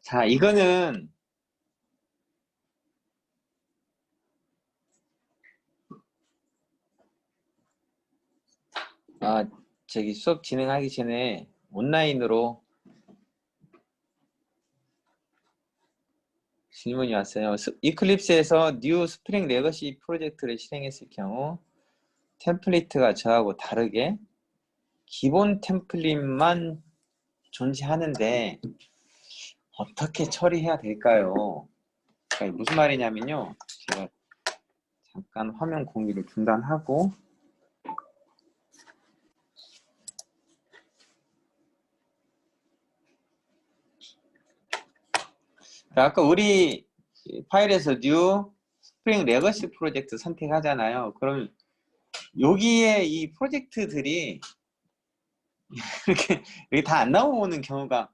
자, 이거는 아, 저기 수업 진행하기 전에 온라인으로 질문이 왔어요. 이클립스에서 뉴 스프링 레거시 프로젝트를 실행했을 경우 템플릿가 저하고 다르게 기본 템플릿만 존재하는데 어떻게 처리해야 될까요? 그러니까 무슨 말이냐면요. 제가 잠깐 화면 공유를 중단하고 아까 우리 파일에서 뉴 스프링 레거시 프로젝트 선택하잖아요. 그럼 여기에 이 프로젝트들이 이렇게 다 안 나오는 경우가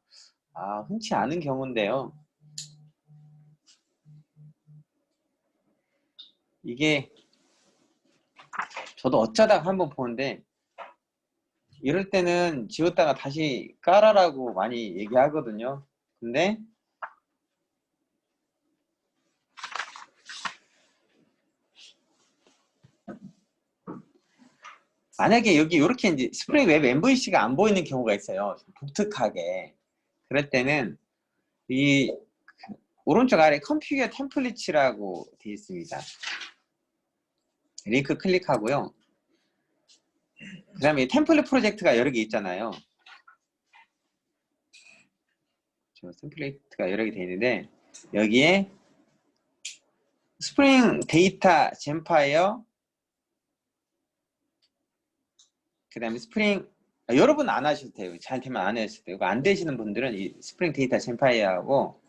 흔치 않은 경우인데요. 이게 저도 어쩌다가 한번 보는데 이럴 때는 지웠다가 다시 깔아라고 많이 얘기하거든요. 근데 만약에 여기 이렇게 이제 스프링 웹 MVC가 안 보이는 경우가 있어요. 독특하게. 그럴 때는 이 오른쪽 아래 컴퓨터 템플릿이라고 되어 있습니다. 링크 클릭하고요. 그 다음에 템플릿 프로젝트가 여러 개 있잖아요. 템플릿가 여러 개 되어 있는데 여기에 스프링 데이터 젠파이어 그 다음에 스프링 여러분 안 하셔도 돼요. 저한테만 안 하셔도 돼요. 안 되시는 분들은 이 스프링 데이터 젠파이어하고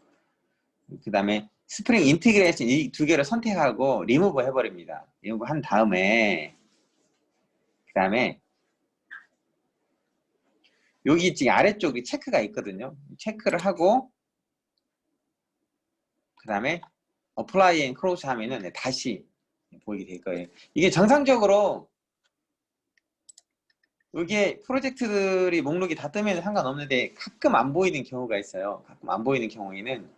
그 다음에 스프링 인티그레이션 이 두 개를 선택하고 리무브 해버립니다. 리무브 한 다음에 그 다음에 여기 지금 아래쪽에 체크가 있거든요. 체크를 하고 그 다음에 apply and close 하면은 다시 보이게 될 거예요. 이게 정상적으로 이게 프로젝트들이 목록이 다 뜨면 상관없는데 가끔 안 보이는 경우가 있어요. 가끔 안 보이는 경우에는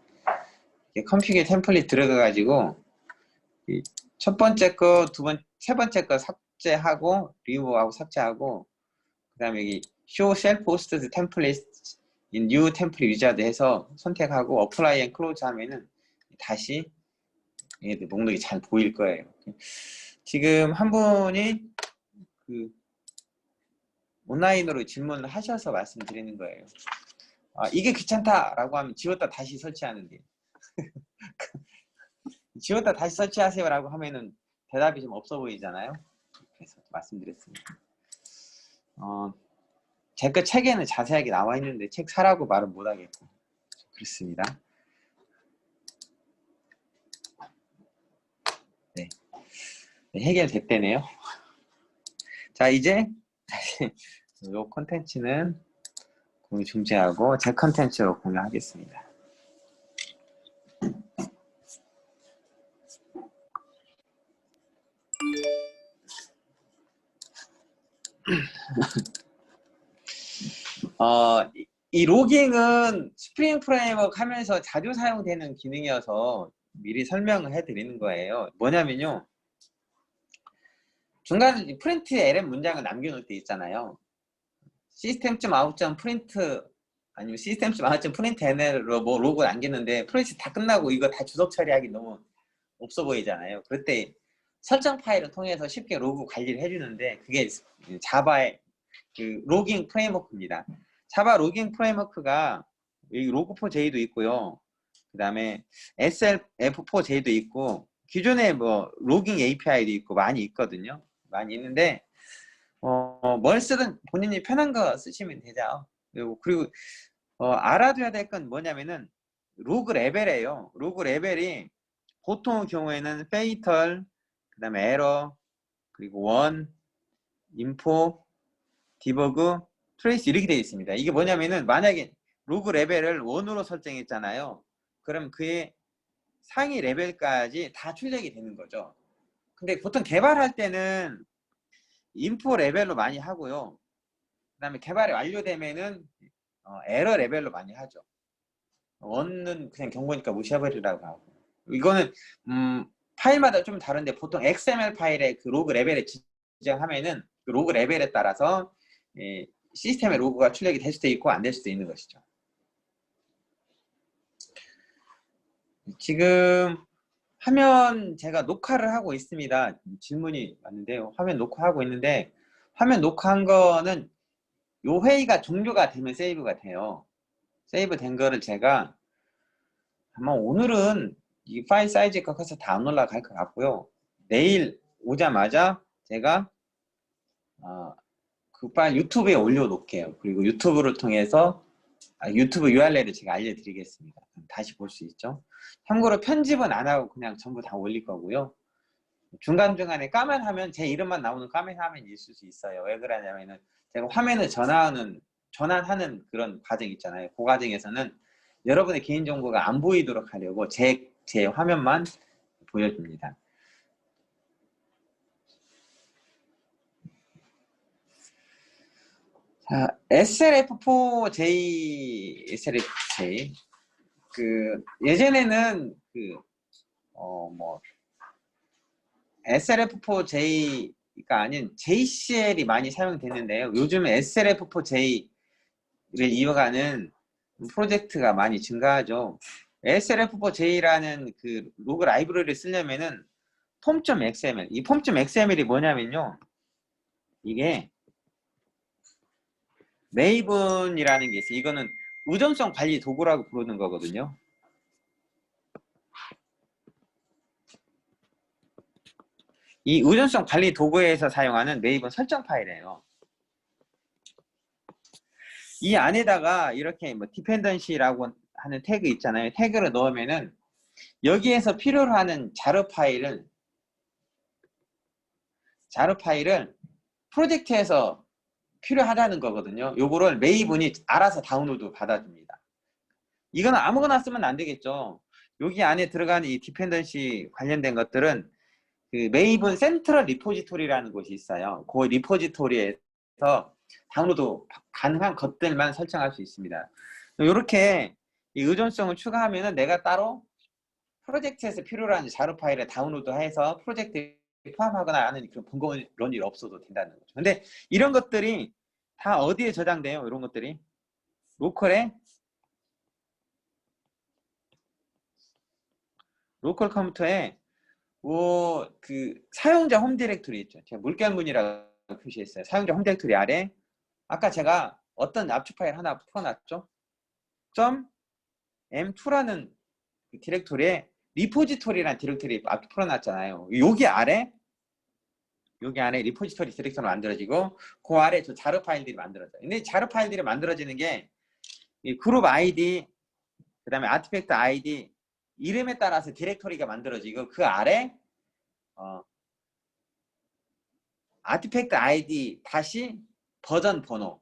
컴퓨터 템플릿 들어가 가지고 첫 번째 거, 세 번째 거 삭제하고 리무브하고 삭제하고 그 다음에 여기 show self hosted templates in new template wizard 해서 선택하고 apply and close 하면은 다시 얘들 목록이 잘 보일 거예요. 지금 한 분이 그 온라인으로 질문을 하셔서 말씀드리는 거예요. 이게 귀찮다라고 하면 지웠다 다시 설치하는데 지웠다 다시 설치하세요라고 하면은 대답이 좀 없어 보이잖아요. 그래서 말씀드렸습니다. 제 거 책에는 자세하게 나와 있는데 책 사라고 말은 못 하겠고 그렇습니다. 네, 해결됐대네요. 자, 이제 이 콘텐츠는 공유 중지하고 제 콘텐츠로 공유하겠습니다. 이 로깅은 스프링 프레임워크 하면서 자주 사용되는 기능이어서 미리 설명을 해드리는 거예요. 뭐냐면요. 중간에 프린트 LM 문장을 남겨놓을 때 있잖아요. 시스템.out 프린트 아니면 시스템.out 프린트 NL로 뭐 로고 남겼는데 프로젝트 다 끝나고 이거 다 주석 처리하기 너무 없어 보이잖아요. 그럴 때 설정 파일을 통해서 쉽게 로그 관리를 해주는데 그게 자바의 그 로깅 프레임워크입니다. 자바 로깅 프레임워크가 여기 로그4j도 있고요. 그 다음에 SLF4j도 있고 기존에 뭐 로깅 API도 있고 많이 있거든요. 많이 있는데 뭘 쓰든 본인이 편한 거 쓰시면 되죠. 그리고 알아둬야 될 건 뭐냐면은 로그 레벨이에요. 로그 레벨이 보통 경우에는 페이털, 그 다음에 에러, 그리고 원, 인포, 디버그, 트레이스 이렇게 되어 있습니다. 이게 뭐냐면은 만약에 로그 레벨을 1으로 설정했잖아요. 그럼 그의 상위 레벨까지 다 출력이 되는 거죠. 근데 보통 개발할 때는 인포 레벨로 많이 하고요. 그 다음에 개발이 완료되면은 에러 레벨로 많이 하죠. 원은 그냥 경고니까 무시해버리라고 하고, 이거는 파일마다 좀 다른데 보통 XML 파일의 그 로그 레벨에 지정하면은 그 로그 레벨에 따라서 시스템의 로그가 출력이 될 수도 있고 안 될 수도 있는 것이죠. 지금 화면 제가 녹화를 하고 있습니다. 질문이 왔는데요. 화면 녹화하고 있는데, 화면 녹화한 거는 요 회의가 종료가 되면 세이브가 돼요. 세이브 된 거를 제가 아마 오늘은 이 파일 사이즈가 커서 다 안 올라갈 것 같고요. 내일 오자마자 제가 그 파일 유튜브에 올려놓을게요. 그리고 유튜브를 통해서 유튜브 URL을 제가 알려드리겠습니다. 다시 볼 수 있죠. 참고로 편집은 안 하고 그냥 전부 다 올릴 거고요. 중간중간에 카멘하면 제 이름만 나오는 카멘하면 있을 수 있어요. 왜 그러냐면은 제가 화면을 전환하는 그런 과정 있잖아요. 그 과정에서는 여러분의 개인정보가 안 보이도록 하려고 제 화면만 보여줍니다. 자, SLF4J, 그 예전에는 SLF4J가 아닌 JCL이 많이 사용됐는데요. 요즘 SLF4J를 이어가는 프로젝트가 많이 증가하죠. SLF4J라는 그 로그 라이브러리를 쓰려면은 폼.xml, 이 폼.xml이 뭐냐면요, 이게 메이븐이라는 게 있어요. 이거는 의존성 관리 도구라고 부르는 거거든요. 이 의존성 관리 도구에서 사용하는 메이븐 설정 파일이에요. 이 안에다가 이렇게 뭐 디펜던시라고 하는 태그 있잖아요. 태그를 넣으면은 여기에서 필요로 하는 자료 파일을 프로젝트에서 필요하다는 거거든요. 요거를 메이븐이 알아서 다운로드 받아줍니다. 이건 아무거나 쓰면 안 되겠죠. 여기 안에 들어가는 이 디펜던시 관련된 것들은 그 메이븐 센트럴 리포지토리라는 곳이 있어요. 그 리포지토리에서 다운로드 가능한 것들만 설정할 수 있습니다. 이렇게 의존성을 추가하면은 내가 따로 프로젝트에서 필요로 하는 자료 파일을 다운로드해서 프로젝트에 포함하거나 하는 그런 번거로운 일 없어도 된다는 거죠. 근데 이런 것들이 다 어디에 저장돼요? 이런 것들이 로컬 컴퓨터에 그 사용자 홈 디렉토리 있죠. 제가 물결문이라고 표시했어요. 사용자 홈 디렉토리 아래 아까 제가 어떤 압축 파일 하나 풀어놨죠. .m2라는 그 디렉토리에 리포지토리라는 디렉토리 압축 풀어놨잖아요. 여기 아래 리포지토리 디렉토리가 만들어지고 그 아래 저 자료 파일들이 만들어져요. 근데 자료 파일들이 만들어지는 게 이 그룹 아이디, 그 다음에 아티팩트 아이디 이름에 따라서 디렉토리가 만들어지고 그 아래 아티팩트 아이디 다시 버전 번호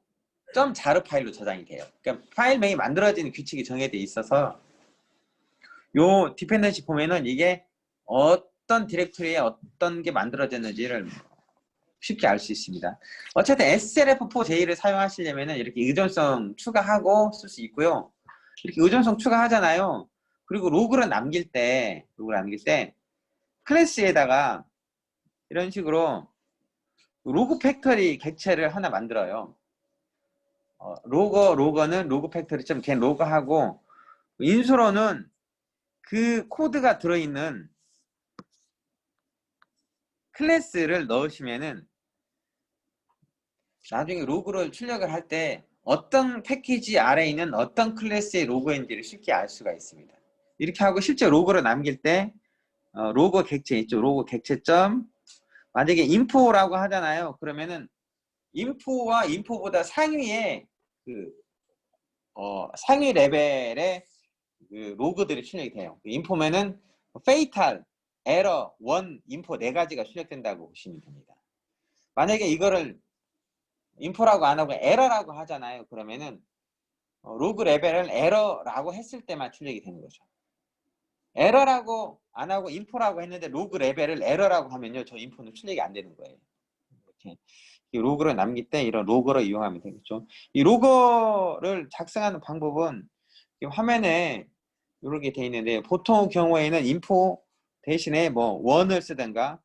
자료 파일로 저장이 돼요. 그러니까 파일명이 만들어지는 규칙이 정해져 있어서 요 디펜던시 보면은 이게 어떤 디렉토리에 어떤 게 만들어졌는지를 쉽게 알 수 있습니다. 어쨌든 SLF4J를 사용하시려면은 이렇게 의존성 추가하고 쓸 수 있고요. 이렇게 의존성 추가하잖아요. 그리고 로그를 남길 때 클래스에다가 이런 식으로 로그 팩터리 객체를 하나 만들어요. 로거는 로그 팩터리.get 로그하고 인수로는 그 코드가 들어있는 클래스를 넣으시면은 나중에 로그를 출력을 할 때 어떤 패키지 아래에 있는 어떤 클래스의 로그인지를 쉽게 알 수가 있습니다. 이렇게 하고 실제 로그를 남길 때 로그 객체 있죠. 로그 객체점 만약에 인포라고 하잖아요. 그러면은 인포와 인포보다 상위에 상위 레벨의 그 로그들이 출력이 돼요. 인포면은 페이탈, 에러, 원, 인포 네 가지가 출력된다고 보시면 됩니다. 만약에 이거를 인포라고 안 하고 에러라고 하잖아요. 그러면은 로그 레벨을 에러라고 했을 때만 출력이 되는 거죠. 에러라고 안 하고 인포라고 했는데 로그 레벨을 에러라고 하면요, 저 인포는 출력이 안 되는 거예요. 이렇게 로그를 남길 때 이런 로그를 이용하면 되겠죠. 이 로그를 작성하는 방법은 화면에 이렇게 돼 있는데 보통 경우에는 인포 대신에 뭐 원을 쓰든가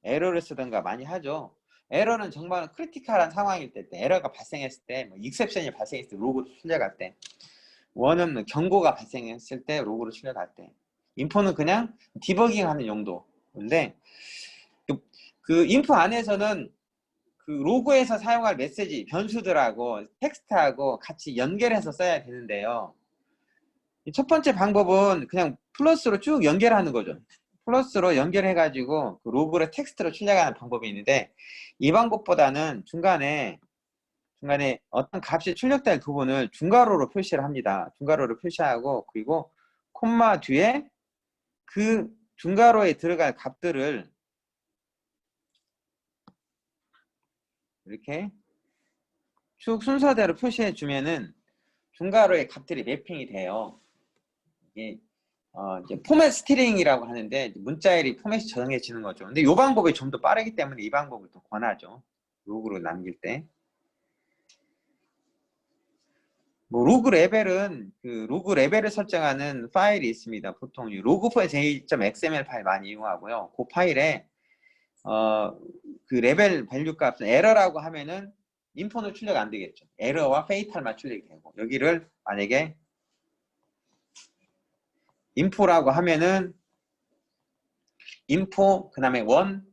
에러를 쓰든가 많이 하죠. 에러는 정말 크리티컬한 상황일 때, 에러가 발생했을 때, 뭐 익셉션이 발생했을 때, 로그로 출력할 때, 원은 경고가 발생했을 때, 로그로 출력할 때, 인포는 그냥 디버깅하는 용도인데, 그 인포 안에서는 그 로그에서 사용할 메시지, 변수들하고 텍스트하고 같이 연결해서 써야 되는데요. 첫 번째 방법은 그냥 플러스로 쭉 연결하는 거죠. 플러스로 연결해가지고 그 로그를 텍스트로 출력하는 방법이 있는데, 이 방법보다는 중간에 어떤 값이 출력될 부분을 중괄호로 표시를 합니다. 중괄호로 표시하고, 그리고 콤마 뒤에 그 중괄호에 들어갈 값들을 이렇게 쭉 순서대로 표시해 주면은 중괄호의 값들이 매핑이 돼요. 이게 이제 포맷 스티링이라고 하는데 문자열이 포맷이 정해지는 거죠. 근데 이 방법이 좀 더 빠르기 때문에 이 방법을 더 권하죠. 로그로 남길 때. 뭐 로그 레벨은 그 로그 레벨을 설정하는 파일이 있습니다. 보통 log4j.xml 파일 많이 이용하고요. 그 파일에 그 레벨 밸류 값은 에러라고 하면은 인포는 출력 안 되겠죠. 에러와 페이탈만 출력이 되고, 여기를 만약에 인포라고 하면은 인포 그 다음에 원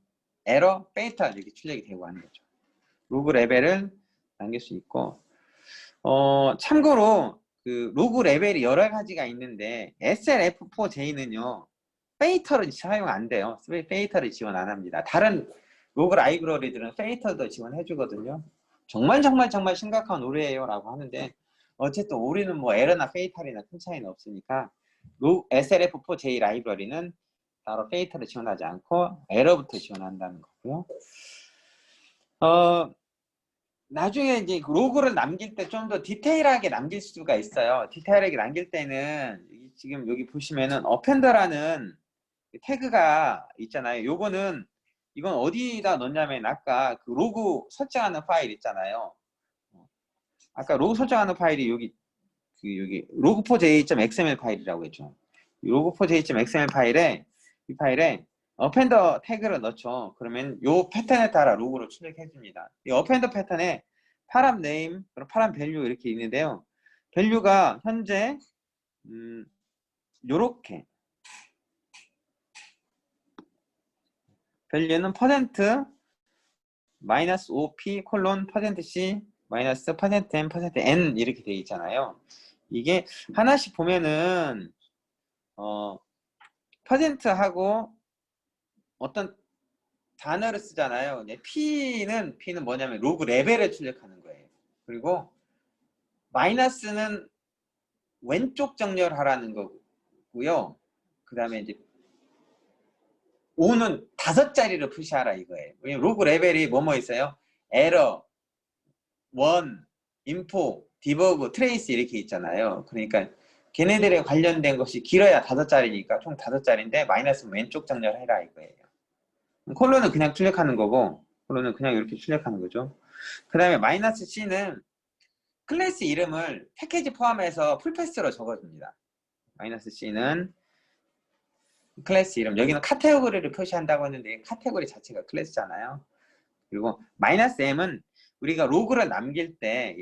에러 페이탈 이렇게 출력이 되고 하는 거죠. 로그 레벨을 남길 수 있고, 참고로 그 로그 레벨이 여러 가지가 있는데 SLF4J는요 페이터를 사용 안 돼요. 페이터를 지원 안 합니다. 다른 로그 라이브러리들은 페이터도 지원해 주거든요. 정말 심각한 오류예요 라고 하는데, 어쨌든 오류는 뭐 에러나 페이탈이나 큰 차이는 없으니까 SLF4J 라이브러리는 따로 페이터를 지원하지 않고 에러부터 지원한다는 거고요. 나중에 이제 로그를 남길 때 좀 더 디테일하게 남길 수가 있어요. 디테일하게 남길 때는 지금 여기 보시면은 어펜더라는 태그가 있잖아요. 이건 어디다 넣냐면 아까 그 로그 설정하는 파일 있잖아요. 아까 로그 설정하는 파일이 여기 log4j.xml 파일이라고 했죠. log4j.xml 이 파일에 어펜더 태그를 넣죠. 그러면 이 패턴에 따라 로그를 출력해 줍니다. 이 어펜더 패턴에 파람 네임, 파람 밸류 이렇게 있는데요. 밸류가 현재 요렇게 밸류는 %, -5p 콜론 %c %m %n 이렇게 되어 있잖아요. 이게 하나씩 보면은 %하고 어떤 단어를 쓰잖아요. P는 뭐냐면 로그 레벨을 출력하는 거예요. 그리고 마이너스는 왼쪽 정렬하라는 거고요. 그 다음에 이제 O는 5자리를 표시하라 이거예요. 왜냐면 로그 레벨이 뭐뭐 있어요? 에러, 원, 인포, 디버그, 트레이스 이렇게 있잖아요. 그러니까 걔네들에 관련된 것이 길어야 5자리니까 총 5자리인데 마이너스는 왼쪽 정렬해라 이거예요. 콜론은 그냥 출력하는 거고, 콜론은 그냥 이렇게 출력하는 거죠. 그 다음에 마이너스 C는 클래스 이름을 패키지 포함해서 풀패스로 적어줍니다. 마이너스 C는 클래스 이름, 여기는 카테고리를 표시한다고 했는데 카테고리 자체가 클래스잖아요. 그리고 마이너스 M은 우리가 로그를 남길 때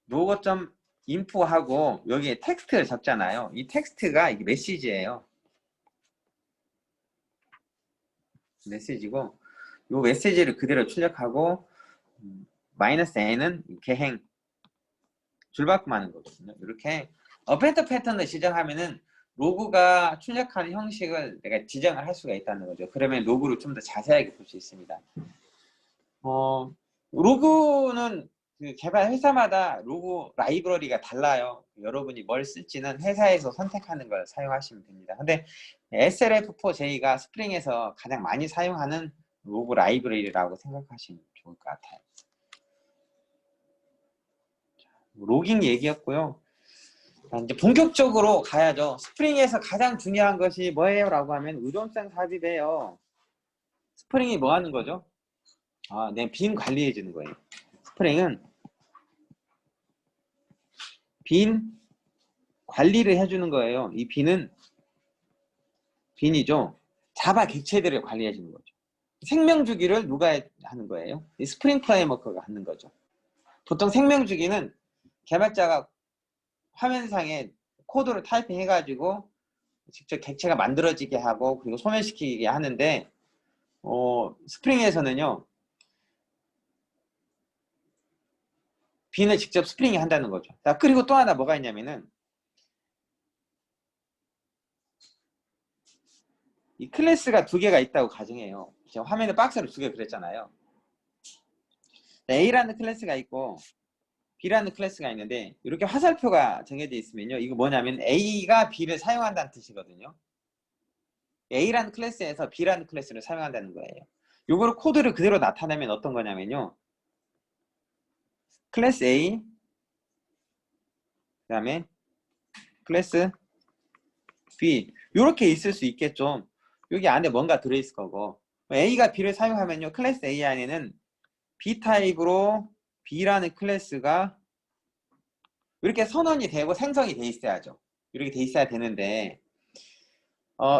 로고.info하고 여기에 텍스트를 적잖아요. 이 텍스트가 이게 메시지예요. 메시지고 이 메시지를 그대로 출력하고 마이너스 n은 개행 줄바꿈하는 거거든요. 이렇게 어펜더 패턴을 지정하면은 로그가 출력하는 형식을 내가 지정을 할 수가 있다는 거죠. 그러면 로그를 좀 더 자세하게 볼 수 있습니다. 로그는 그 개발 회사마다 로그 라이브러리가 달라요. 여러분이 뭘 쓸지는 회사에서 선택하는 걸 사용하시면 됩니다. 근데 SLF4J가 스프링에서 가장 많이 사용하는 로그 라이브러리라고 생각하시면 좋을 것 같아요. 로깅 얘기였고요. 이제 본격적으로 가야죠. 스프링에서 가장 중요한 것이 뭐예요? 라고 하면 의존성 삽입이에요. 스프링이 뭐 하는 거죠? 네, 빈 관리해 주는 거예요. 스프링은 빈 관리를 해주는 거예요. 이 빈이죠. 자바 객체들을 관리해 주는 거죠. 생명주기를 누가 하는 거예요? 이 스프링 프레임워크가 하는 거죠. 보통 생명주기는 개발자가 화면상에 코드를 타이핑해 가지고 직접 객체가 만들어지게 하고 그리고 소멸시키게 하는데 스프링에서는요 빈을 직접 스프링이 한다는 거죠. 자, 그리고 또 하나 뭐가 있냐면은 이 클래스가 두 개가 있다고 가정해요. 제가 화면에 박스로 두 개 그랬잖아요. A라는 클래스가 있고 B라는 클래스가 있는데 이렇게 화살표가 정해져 있으면요. 이거 뭐냐면 A가 B를 사용한다는 뜻이거든요. A라는 클래스에서 B라는 클래스를 사용한다는 거예요. 요거를 코드를 그대로 나타내면 어떤 거냐면요. 클래스 A 그 다음에 클래스 B 이렇게 있을 수 있겠죠. 여기 안에 뭔가 들어있을 거고 A가 B를 사용하면요. 클래스 A 안에는 B 타입으로 B라는 클래스가 이렇게 선언이 되고 생성이 돼 있어야죠. 이렇게 돼 있어야 되는데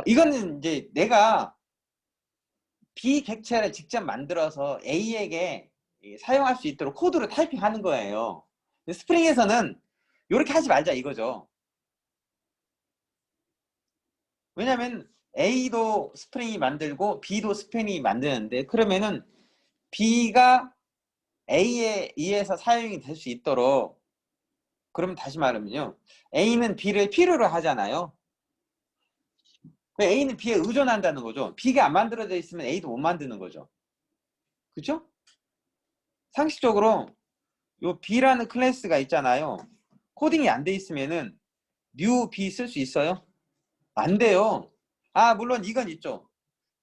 이거는 이제 내가 B 객체를 직접 만들어서 A에게 사용할 수 있도록 코드를 타이핑하는 거예요. 스프링에서는 이렇게 하지 말자 이거죠. 왜냐면 A도 스프링이 만들고 B도 스프링이 만드는데 그러면은 B가 A에 의해서 사용이 될 수 있도록 그러면 다시 말하면요. A는 B를 필요로 하잖아요. A는 B에 의존한다는 거죠. B가 안 만들어져 있으면 A도 못 만드는 거죠. 그죠? 상식적으로 요 B라는 클래스가 있잖아요. 코딩이 안 돼 있으면은 new B 쓸 수 있어요? 안 돼요. 물론 이건 있죠.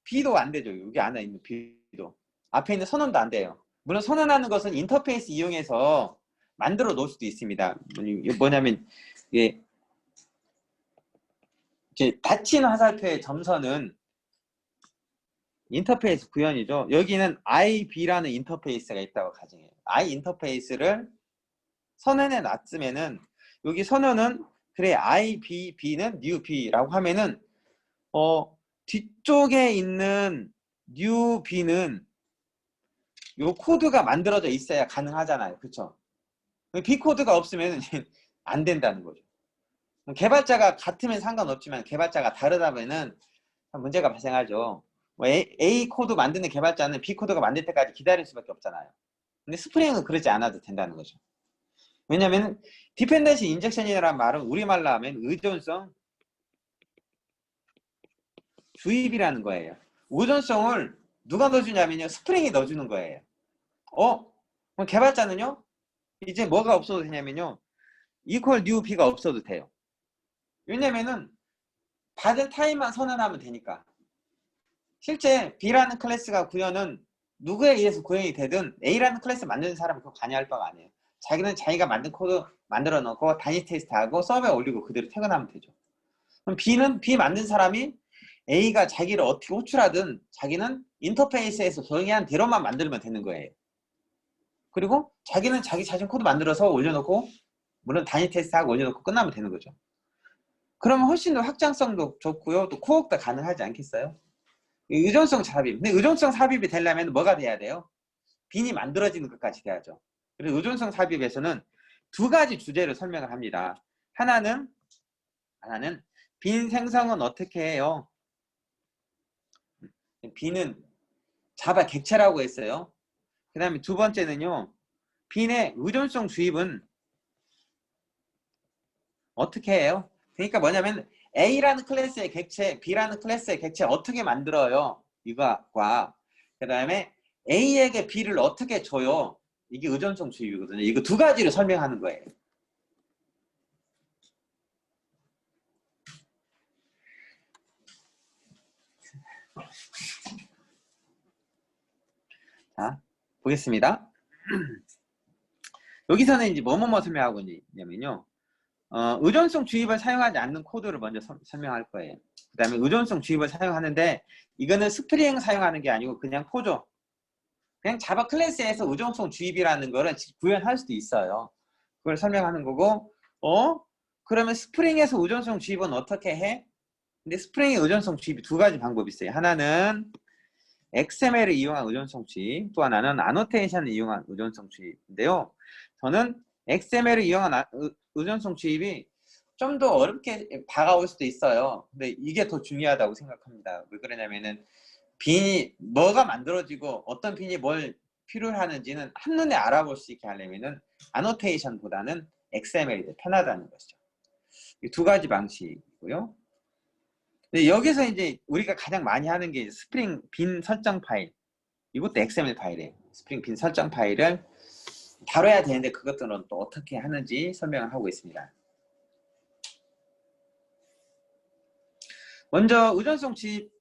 B도 안 되죠. 여기 안에 있는 B도. 앞에 있는 선언도 안 돼요. 물론 선언하는 것은 인터페이스 이용해서 만들어 놓을 수도 있습니다. 뭐냐면 이게 이제 닫힌 화살표의 점선은 인터페이스 구현이죠. 여기는 IB라는 인터페이스가 있다고 가정해요. I 인터페이스를 선언해 놨으면은 여기 선언은 그래 IB는 new B라고 하면은 뒤쪽에 있는 new B는 요 코드가 만들어져 있어야 가능하잖아요. 그렇죠? B 코드가 없으면 안 된다는 거죠. 개발자가 같으면 상관없지만 개발자가 다르다면은 문제가 발생하죠. A 코드 만드는 개발자는 B 코드가 만들 때까지 기다릴 수밖에 없잖아요. 근데 스프링은 그러지 않아도 된다는 거죠. 왜냐면 디펜던시 인젝션이라는 말은 우리말로 하면 의존성 주입이라는 거예요. 의존성을 누가 넣어주냐면요. 스프링이 넣어주는 거예요. 그럼 개발자는요. 이제 뭐가 없어도 되냐면요. equal new b가 없어도 돼요. 왜냐면은 받을 타입만 선언하면 되니까. 실제 B라는 클래스가 구현은 누구에 의해서 구현이 되든 A라는 클래스 만드는 사람은 그거 관여할 바가 아니에요. 자기는 자기가 만든 코드 만들어 놓고 단위 테스트하고 서버에 올리고 그대로 퇴근하면 되죠. 그럼 B 만든 사람이 A가 자기를 어떻게 호출하든 자기는 인터페이스에서 동의한 대로만 만들면 되는 거예요. 그리고 자기는 자기 자신 코드 만들어서 올려놓고 물론 단위 테스트하고 올려놓고 끝나면 되는 거죠. 그러면 훨씬 더 확장성도 좋고요. 또 코어도 가능하지 않겠어요? 의존성 삽입. 근데 의존성 삽입이 되려면 뭐가 돼야 돼요? 빈이 만들어지는 것까지 돼야죠. 그래서 의존성 삽입에서는 두 가지 주제를 설명을 합니다. 하나는 빈 생성은 어떻게 해요? 빈은 자바 객체라고 했어요. 그 다음에 두 번째는요. 빈의 의존성 주입은 어떻게 해요? 그러니까 뭐냐면 A라는 클래스의 객체, B라는 클래스의 객체 어떻게 만들어요? 이거과 그 다음에 A에게 B를 어떻게 줘요? 이게 의존성 주입이거든요. 이거 두 가지를 설명하는 거예요. 자, 보겠습니다. 여기서는 이제 뭐뭐뭐 설명하고 있냐면요. 의존성 주입을 사용하지 않는 코드를 먼저 설명할 거예요. 그 다음에 의존성 주입을 사용하는데 이거는 스프링 사용하는 게 아니고 그냥 코죠. 그냥 자바 클래스에서 의존성 주입이라는 거를 구현할 수도 있어요. 그걸 설명하는 거고 그러면 스프링에서 의존성 주입은 어떻게 해? 근데 스프링의 의존성 주입이 두 가지 방법이 있어요. 하나는 XML을 이용한 의존성 주입, 또 하나는 아노테이션을 이용한 의존성 주입인데요. 저는 XML을 이용한 의존성 주입이 좀 더 어렵게 다가올 수도 있어요. 근데 이게 더 중요하다고 생각합니다. 왜 그러냐면은 빈이 뭐가 만들어지고 어떤 빈이 뭘 필요로 하는지는 한눈에 알아볼 수 있게 하려면은 아노테이션보다는 XML이 더 편하다는 것이죠. 이 두 가지 방식이고요. 근데 여기서 이제 우리가 가장 많이 하는 게 스프링 빈 설정 파일, 이것도 XML 파일이에요. 스프링 빈 설정 파일을 다뤄야 되는데 그것들은 또 어떻게 하는지 설명을 하고 있습니다. 먼저 의존성 주입,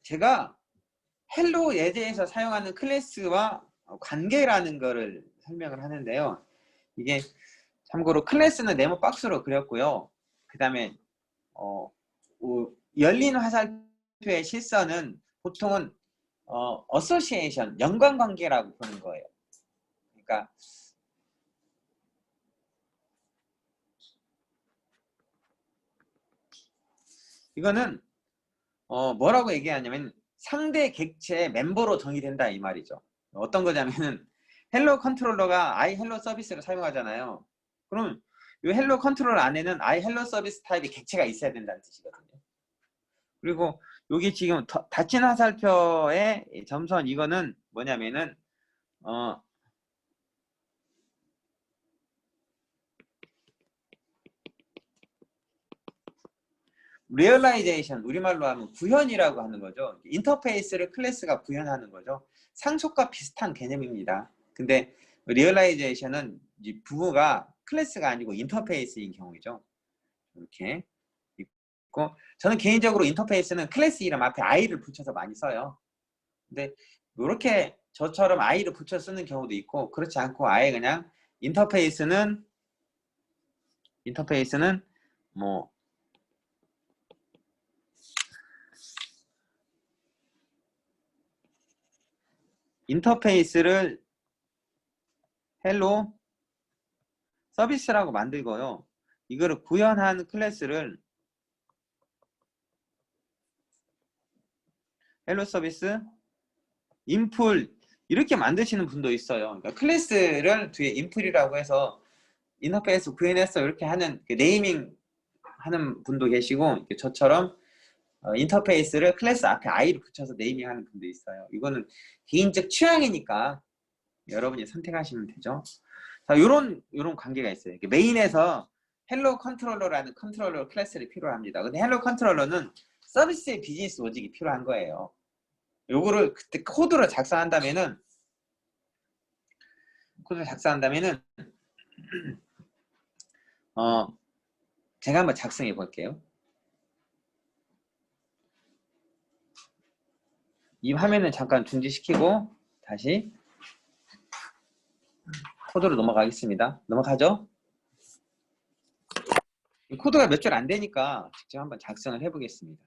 제가 헬로 예제에서 사용하는 클래스와 관계라는 거를 설명을 하는데요. 이게 참고로 클래스는 네모 박스로 그렸고요. 그 다음에 열린 화살표의 실선은 보통은 어소시에이션, 연관관계라고 보는 거예요. 그러니까 이거는 뭐라고 얘기하냐면 상대 객체의 멤버로 정의된다 이 말이죠. 어떤 거냐면은 헬로 컨트롤러가 i 헬로 서비스를 사용하잖아요. 그럼 이 헬로 컨트롤러 안에는 i 헬로 서비스 타입의 객체가 있어야 된다는 뜻이거든요. 그리고 여기 지금 닫힌 화살표의 점선 이거는 뭐냐면은 리얼라이제이션, 우리말로 하면 구현이라고 하는 거죠. 인터페이스를 클래스가 구현하는 거죠. 상속과 비슷한 개념입니다. 근데 리얼라이제이션은 부호가 클래스가 아니고 인터페이스인 경우이죠. 이렇게 있고, 저는 개인적으로 인터페이스는 클래스 이름 앞에 i를 붙여서 많이 써요. 근데 이렇게 저처럼 i를 붙여 쓰는 경우도 있고, 그렇지 않고 아예 그냥 인터페이스는 뭐 인터페이스를 헬로 서비스라고 만들고요. 이거를 구현한 클래스를 헬로 서비스 인풀 이렇게 만드시는 분도 있어요. 그러니까 클래스를 뒤에 인풀이라고 해서 인터페이스 구현해서 이렇게 하는 네이밍 하는 분도 계시고, 저처럼 인터페이스를 클래스 앞에 i를 붙여서 네이밍 하는 분도 있어요. 이거는 개인적 취향이니까 여러분이 선택하시면 되죠. 자, 요런 관계가 있어요. 메인에서 헬로 컨트롤러라는 컨트롤러 클래스를 필요합니다. 근데 헬로 컨트롤러는 서비스의 비즈니스 로직이 필요한 거예요. 요거를 그때 코드를 작성한다면은 제가 한번 작성해 볼게요. 이 화면을 잠깐 중지시키고 다시 코드로 넘어가겠습니다. 넘어가죠? 이 코드가 몇 줄 안 되니까 직접 한번 작성을 해 보겠습니다.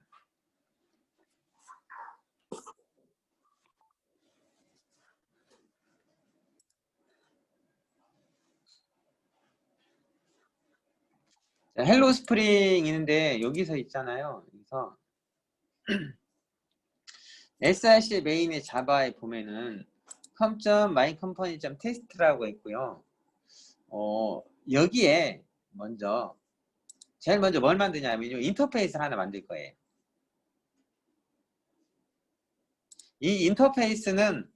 헬로 스프링 있는데 여기서 있잖아요. 여기서 src 메인의 자바에 보면은 com.mycompany.test라고 있고요. 여기에 제일 먼저 뭘 만드냐면요, 인터페이스를 하나 만들 거예요. 이 인터페이스는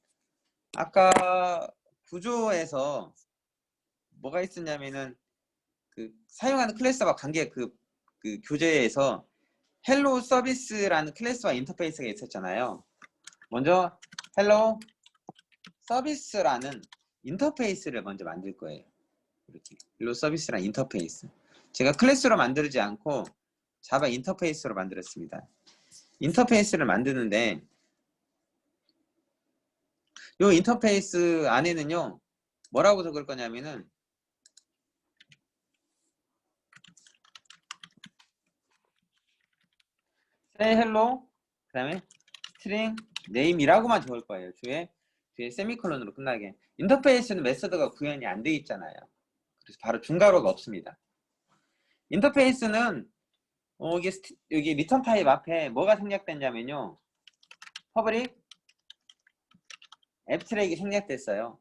아까 구조에서 뭐가 있었냐면은 사용하는 클래스와 관계 교재에서 헬로 서비스라는 클래스와 인터페이스가 있었잖아요. 먼저 헬로 서비스라는 인터페이스를 먼저 만들 거예요. 이렇게 헬로 서비스라는 인터페이스. 제가 클래스로 만들지 않고 자바 인터페이스로 만들었습니다. 인터페이스를 만드는데 이 인터페이스 안에는요, 뭐라고 적을 거냐면은 say hello, 그 다음에 string name이라고만 적을 거예요. 뒤에 세미콜론으로 끝나게. 인터페이스는 메서드가 구현이 안 돼 있잖아요. 그래서 바로 중괄호가 없습니다. 인터페이스는 여기 리턴 타입 앞에 뭐가 생략됐냐면요. 퍼블릭 앱스트랙이 생략됐어요.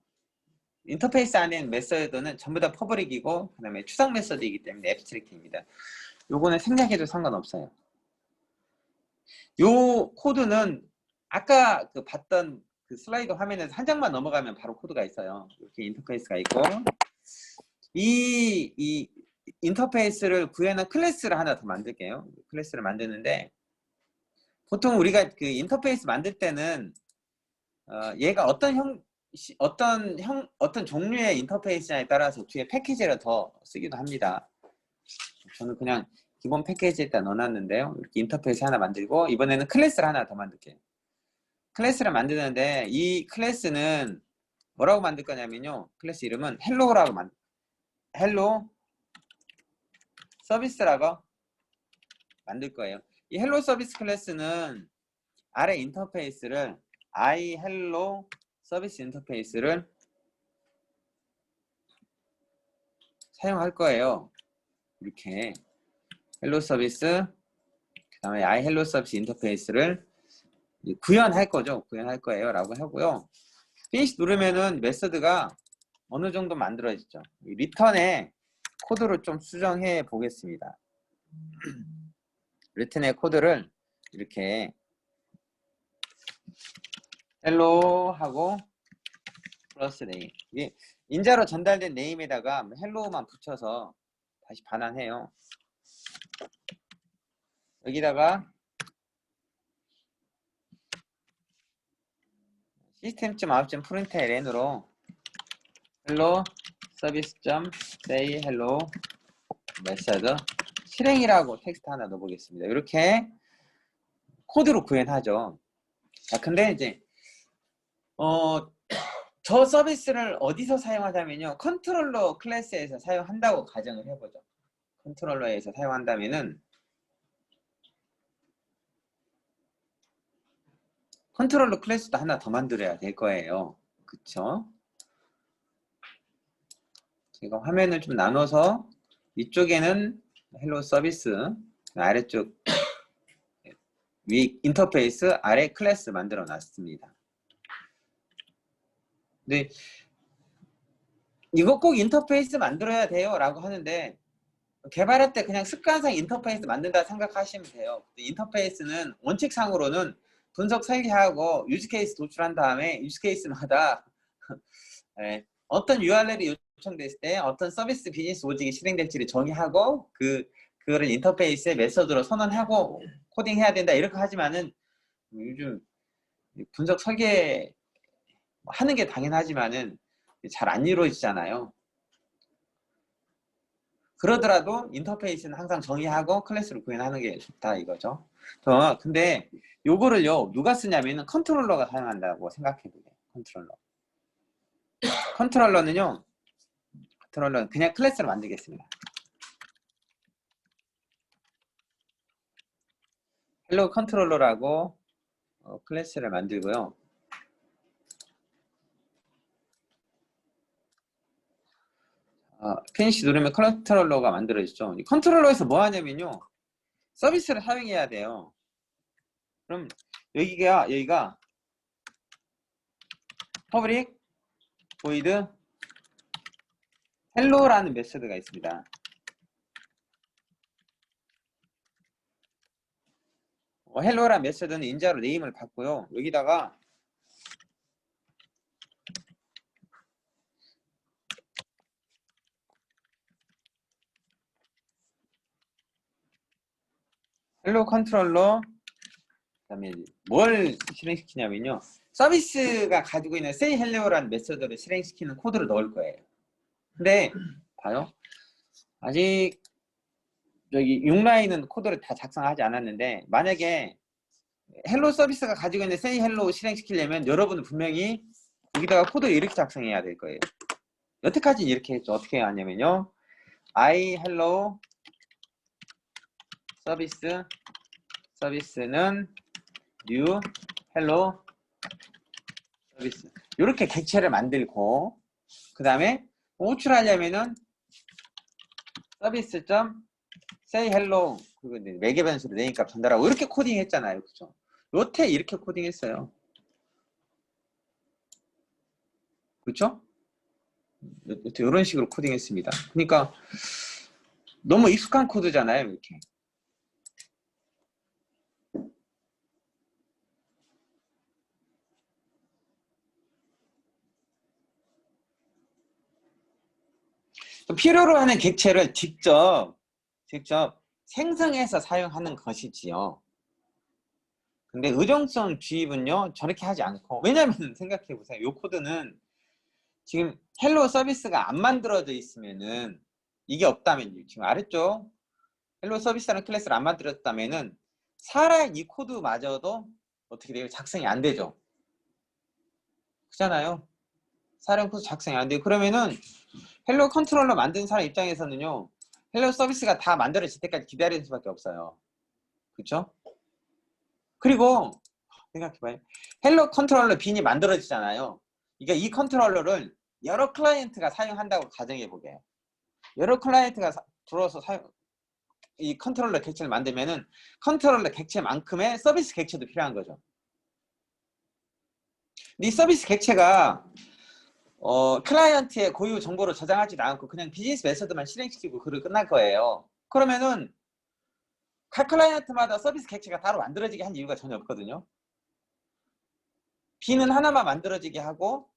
인터페이스 안에 있는 메서드는 전부 다 퍼블릭이고 그 다음에 추상 메서드이기 때문에 앱스트랙트입니다. 요거는 생략해도 상관없어요. 요 코드는 아까 그 봤던 그 슬라이드 화면에서 한 장만 넘어가면 바로 코드가 있어요. 이렇게 인터페이스가 있고 이 인터페이스를 구현한 클래스를 하나 더 만들게요. 클래스를 만드는데 보통 우리가 그 인터페이스 만들 때는 얘가 어떤 종류의 인터페이스냐에 따라서 뒤에 패키지를 더 쓰기도 합니다. 저는 그냥 기본 패키지에다 넣어놨는데요. 이렇게 인터페이스 하나 만들고 이번에는 클래스를 하나 더 만들게요. 클래스를 만드는데 이 클래스는 뭐라고 만들 거냐면요. 클래스 이름은 헬로우라고 헬로 서비스라고 만들 거예요. 이 헬로 서비스 클래스는 아래 인터페이스를 I 헬로 서비스 인터페이스를 사용할 거예요. 이렇게 헬로 서비스 그 다음에 I 헬로 서비스 인터페이스를 구현할 거죠. 구현할 거예요 라고 하고요. 피니시 누르면은 메서드가 어느 정도 만들어지죠. 리턴에 코드를 좀 수정해 보겠습니다. 리턴의 코드를 이렇게 헬로 하고 플러스 네임, 이게 인자로 전달된 네임에다가 헬로우만 붙여서 다시 반환해요. 여기다가 system.out.println으로 hello service.say hello 메서드 실행이라고 텍스트 하나 넣어보겠습니다. 이렇게 코드로 구현하죠. 자, 근데 이제 저 서비스를 어디서 사용하자면요. 컨트롤러 클래스에서 사용한다고 가정을 해보죠. 컨트롤러에서 사용한다면은 컨트롤러 클래스도 하나 더 만들어야 될 거예요. 그쵸? 제가 화면을 좀 나눠서 위쪽에는 헬로 서비스, 아래쪽 위 인터페이스, 아래 클래스 만들어 놨습니다. 근데 이거 꼭 인터페이스 만들어야 돼요 라고 하는데 개발할 때 그냥 습관상 인터페이스 만든다 생각하시면 돼요. 인터페이스는 원칙상으로는 분석 설계하고 유즈케이스 도출한 다음에 유즈케이스마다 어떤 URL이 요청됐을 때 어떤 서비스 비즈니스 로직이 실행될지를 정의하고 그거를 인터페이스의 메서드로 선언하고 코딩해야 된다 이렇게 하지만은 요즘 분석 설계 하는 게 당연하지만은 잘 안 이루어지잖아요. 그러더라도 인터페이스는 항상 정의하고 클래스를 구현하는 게 좋다 이거죠. 근데 요거를요 누가 쓰냐면은 컨트롤러가 사용한다고 생각해도 돼요. 컨트롤러는 그냥 클래스를 만들겠습니다. 헬로 컨트롤러라고 클래스를 만들고요. 피니시 누르면 컨트롤러가 만들어지죠. 컨트롤러에서 뭐 하냐면요. 서비스를 사용해야 돼요. 그럼 여기가 퍼블릭 보이드 헬로라는 메서드가 있습니다. 헬로라는 메서드는 인자로 네임을 받고요. 여기다가 헬로 컨트롤러 그다음에 뭘 실행시키냐면요. 서비스가 가지고 있는 say hello라는 메서드를 실행시키는 코드를 넣을 거예요. 근데 봐요. 아직 여기 6라인은 코드를 다 작성하지 않았는데 만약에 헬로 서비스가 가지고 있는 say hello 실행시키려면 여러분은 분명히 여기다가 코드를 이렇게 작성해야 될 거예요. 여태까지는 이렇게 했죠. 어떻게 해야 하냐면요. I hello 서비스는 new hello 서비스 이렇게 객체를 만들고 그 다음에 호출하려면은 서비스 점 say hello 그거 매개 변수로 네임 값 전달하고 이렇게 코딩했잖아요. 그죠? 요태 이렇게 코딩했어요. 그렇죠? 이런 식으로 코딩했습니다. 그러니까 너무 익숙한 코드잖아요. 이렇게. 필요로 하는 객체를 직접 생성해서 사용하는 것이지요. 근데 의존성 주입은요 저렇게 하지 않고, 왜냐면 생각해 보세요. 이 코드는 지금 헬로 서비스가 안 만들어져 있으면은, 이게 없다면, 지금 아래쪽 헬로 서비스라는 클래스를 안 만들었다면은 살아있는 이 코드마저도 어떻게 돼요? 작성이 안 되죠. 그렇잖아요. 살아있는 코드 작성이 안 돼요. 그러면은 헬로 컨트롤러 만든 사람 입장에서는요 헬로 서비스가 다 만들어질 때까지 기다리는 수밖에 없어요. 그렇죠? 그리고 생각해봐요. 헬로 컨트롤러 빈이 만들어지잖아요. 그러니까 이 컨트롤러를 여러 클라이언트가 사용한다고 가정해보게요. 여러 클라이언트가 들어와서 이 컨트롤러 객체를 만들면은 컨트롤러 객체만큼의 서비스 객체도 필요한 거죠. 근데 이 서비스 객체가 클라이언트의 고유 정보를 저장하지도 않고 그냥 비즈니스 메서드만 실행시키고 그걸 끝날 거예요. 그러면은 각 클라이언트마다 서비스 객체가 따로 만들어지게 한 이유가 전혀 없거든요. 빈은 하나만 만들어지게 하고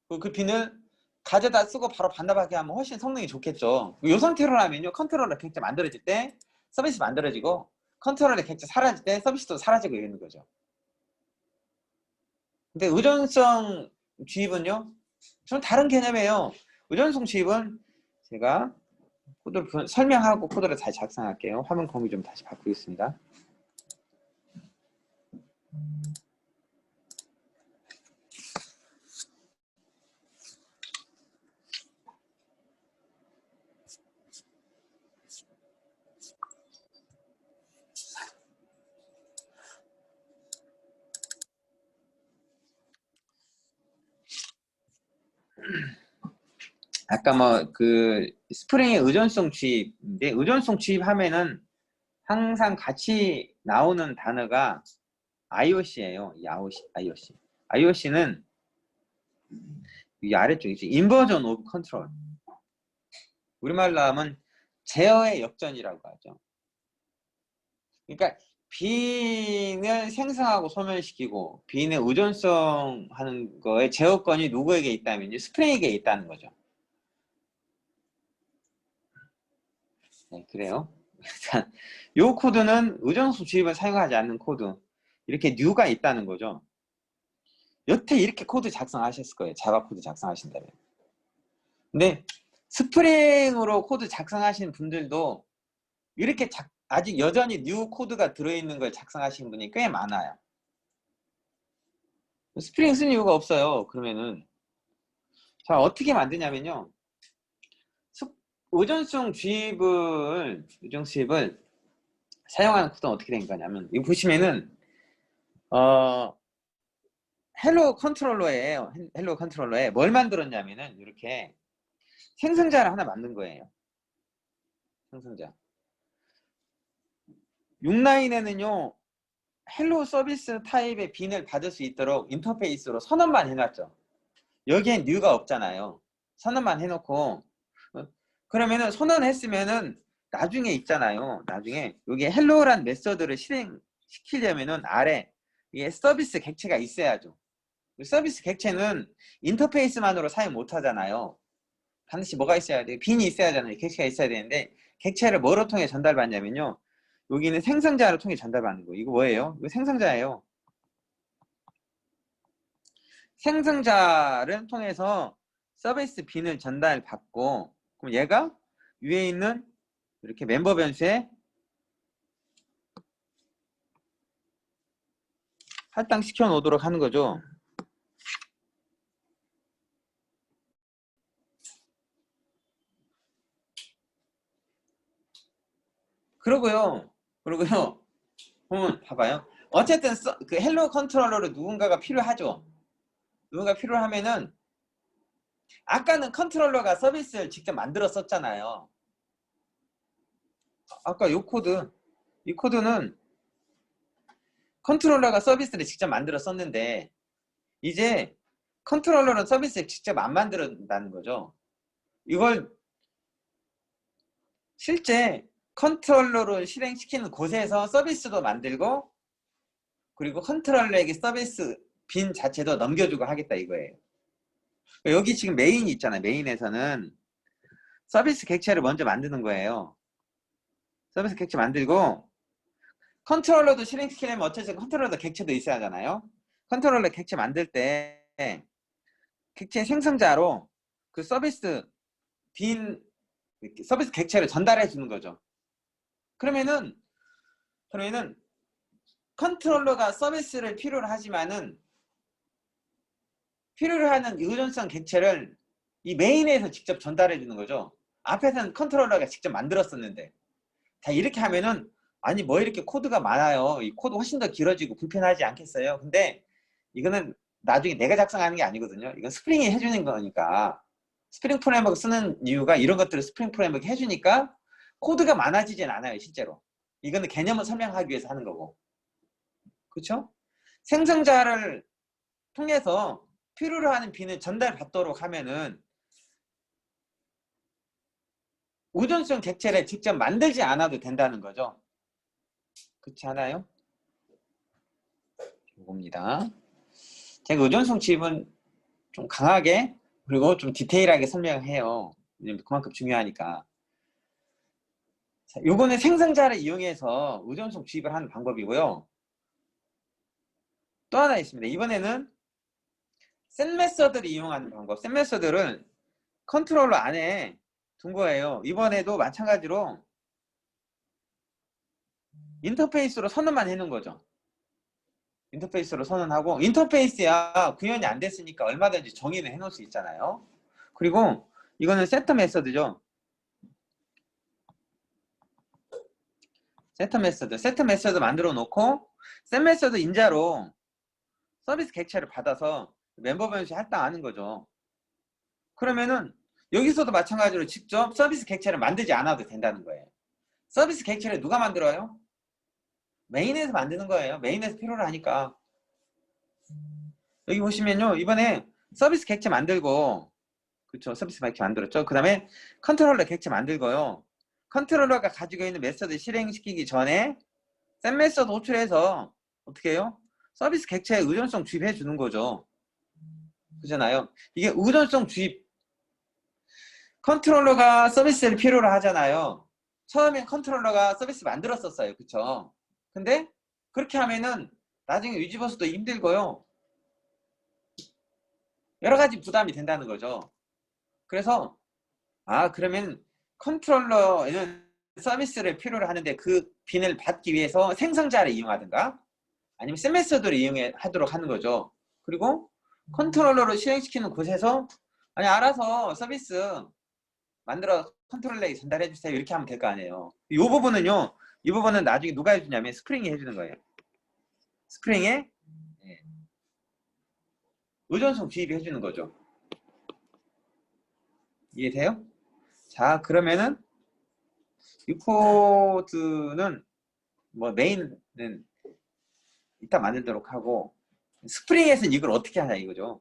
그 빈을 가져다 쓰고 바로 반납하게 하면 훨씬 성능이 좋겠죠. 이 상태로라면요 컨트롤러 객체 만들어질 때 서비스 만들어지고 컨트롤러 객체 사라질 때 서비스도 사라지고 있는 거죠. 근데 의존성 주입은요 좀 다른 개념이에요. 의존성 주입은 제가 코드를 설명하고 코드를 다시 작성할게요. 화면 공유 좀 다시 바꾸겠습니다. 아까 뭐 그 스프링의 의존성 주입인데, 의존성 주입하면은 항상 같이 나오는 단어가 IOC예요. IOC는 이 아래쪽이지. 인버전 오브 컨트롤. 우리말로 하면 제어의 역전이라고 하죠. 그러니까 빈을 생성하고 소멸시키고 빈의 의존성 하는 거에 제어권이 누구에게 있다면요 스프링에게 있다는 거죠. 네, 그래요. 일단 이 코드는 의존성 주입을 사용하지 않는 코드, 이렇게 뉴가 있다는 거죠. 여태 이렇게 코드 작성하셨을 거예요. 자바 코드 작성하신다면. 근데 스프링으로 코드 작성하시는 분들도 이렇게 아직 여전히 뉴 코드가 들어있는 걸 작성하시는 분이 꽤 많아요. 스프링 쓴 이유가 없어요. 그러면은 자 어떻게 만드냐면요 의존성 주입을 사용하는 코드는 어떻게 된 거냐면, 이거 보시면은 헬로 컨트롤러에 뭘 만들었냐면은 이렇게 생성자를 하나 만든 거예요. 생성자 6라인에는요 헬로 서비스 타입의 빈을 받을 수 있도록 인터페이스로 선언만 해놨죠. 여기엔 뉴가 없잖아요. 선언만 해놓고 그러면은 선언했으면은 나중에 있잖아요. 나중에 여기 헬로란 메서드를 실행시키려면은 아래 이게 서비스 객체가 있어야죠. 서비스 객체는 인터페이스만으로 사용 못 하잖아요. 반드시 뭐가 있어야 돼요? 빈이 있어야 하잖아요. 객체가 있어야 되는데 객체를 뭐로 통해 전달받냐면요 여기는 생성자를 통해 전달받는 거예요. 이거 뭐예요? 이거 생성자예요. 생성자를 통해서 서비스 빈을 전달받고, 그럼 얘가 위에 있는 이렇게 멤버 변수에 할당시켜 놓도록 하는 거죠. 그러고요 보면 봐봐요. 어쨌든 그 헬로 컨트롤러로 누군가가 필요하죠. 누군가 필요하면은 아까는 컨트롤러가 서비스를 직접 만들었었잖아요. 아까 이 코드는 컨트롤러가 서비스를 직접 만들어 썼는데 이제 컨트롤러는 서비스를 직접 안 만든다는 거죠. 이걸 실제 컨트롤러로 실행시키는 곳에서 서비스도 만들고 그리고 컨트롤러에게 서비스 빈 자체도 넘겨주고 하겠다 이거예요. 여기 지금 메인이 있잖아요. 메인에서는 서비스 객체를 먼저 만드는 거예요. 서비스 객체 만들고 컨트롤러도 실행시키려면 어쨌든 컨트롤러 객체도 있어야 하잖아요. 컨트롤러 객체 만들 때 객체 생성자로 그 서비스 객체를 전달해 주는 거죠. 그러면은 컨트롤러가 서비스를 필요로 하지만은 필요로 하는 의존성 객체를 이 메인에서 직접 전달해 주는 거죠. 앞에서는 컨트롤러가 직접 만들었었는데 자 이렇게 하면은 아니 뭐 이렇게 코드가 많아요. 이 코드 훨씬 더 길어지고 불편하지 않겠어요? 근데 이거는 나중에 내가 작성하는 게 아니거든요. 이건 스프링이 해주는 거니까 스프링 프레임워크 쓰는 이유가 이런 것들을 스프링 프레임워크 해주니까 코드가 많아지진 않아요. 실제로 이거는 개념을 설명하기 위해서 하는 거고 그렇죠? 생성자를 통해서 필요로 하는 빈을 전달받도록 하면은 의존성 객체를 직접 만들지 않아도 된다는 거죠. 그렇지 않아요? 이겁니다. 제가 의존성 집은 좀 강하게 그리고 좀 디테일하게 설명해요. 왜냐면 그만큼 중요하니까. 자, 요거는 생성자를 이용해서 의존성 주입을 하는 방법이고요. 또 하나 있습니다. 이번에는 셋 메서드를 이용하는 방법. 셋 메서드를 컨트롤러 안에 둔 거예요. 이번에도 마찬가지로 인터페이스로 선언만 해놓은 거죠. 인터페이스로 선언하고 인터페이스야 구현이 안 됐으니까 얼마든지 정의는 해놓을 수 있잖아요. 그리고 이거는 세터 메서드죠. 세터 메서드 만들어 놓고 셋 메서드 인자로 서비스 객체를 받아서 멤버 변수 할당하는 거죠. 그러면은 여기서도 마찬가지로 직접 서비스 객체를 만들지 않아도 된다는 거예요. 서비스 객체를 누가 만들어요? 메인에서 만드는 거예요. 메인에서 필요로 하니까. 여기 보시면요. 이번에 서비스 객체 만들고 그쵸. 서비스 객체 만들었죠. 그 다음에 컨트롤러 객체 만들고요. 컨트롤러가 가지고 있는 메서드 실행시키기 전에 셋 메서드 호출해서 어떻게 해요? 서비스 객체에 의존성 주입해 주는 거죠. 그잖아요. 이게 의존성 주입 컨트롤러가 서비스를 필요로 하잖아요. 처음엔 컨트롤러가 서비스 만들었었어요. 그쵸? 근데 그렇게 하면은 나중에 유지버스도 힘들고요. 여러 가지 부담이 된다는 거죠. 그래서 그러면 컨트롤러는 서비스를 필요로 하는데 그 빈을 받기 위해서 생성자를 이용하든가 아니면 셋 메서드를 이용하도록 하는 거죠. 그리고 컨트롤러로 실행시키는 곳에서 알아서 서비스 만들어 컨트롤러에 전달해 주세요. 이렇게 하면 될 거 아니에요. 이 부분은요. 이 부분은 나중에 누가 해주냐면 스프링이 해주는 거예요. 스프링에 의존성 주입해 주는 거죠. 이해돼요? 자 그러면은 이 코드는 뭐 메인은 이따 만들도록 하고 스프링에서는 이걸 어떻게 하냐 이거죠.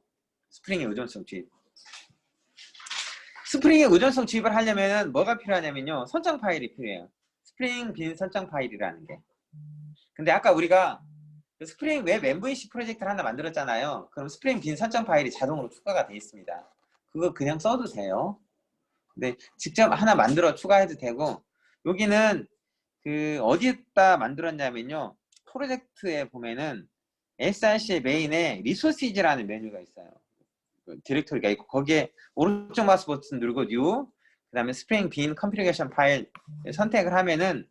스프링의 의존성 주입. 스프링의 의존성 주입을 하려면 뭐가 필요하냐면요. 설정 파일이 필요해요. 스프링 빈 설정 파일이라는 게. 근데 아까 우리가 스프링 웹 MVC 프로젝트를 하나 만들었잖아요. 그럼 스프링 빈 설정 파일이 자동으로 추가가 되어 있습니다. 그거 그냥 써도 돼요. 근데 직접 하나 만들어 추가해도 되고 여기는 그 어디에다 만들었냐면요. 프로젝트에 보면은 src 메인에 리소시즈라는 메뉴가 있어요. 디렉토리가 있고 거기에 오른쪽 마우스 버튼 누르고 new 그 다음에 스프링 빈 컨피그레이션 파일 선택을 하면은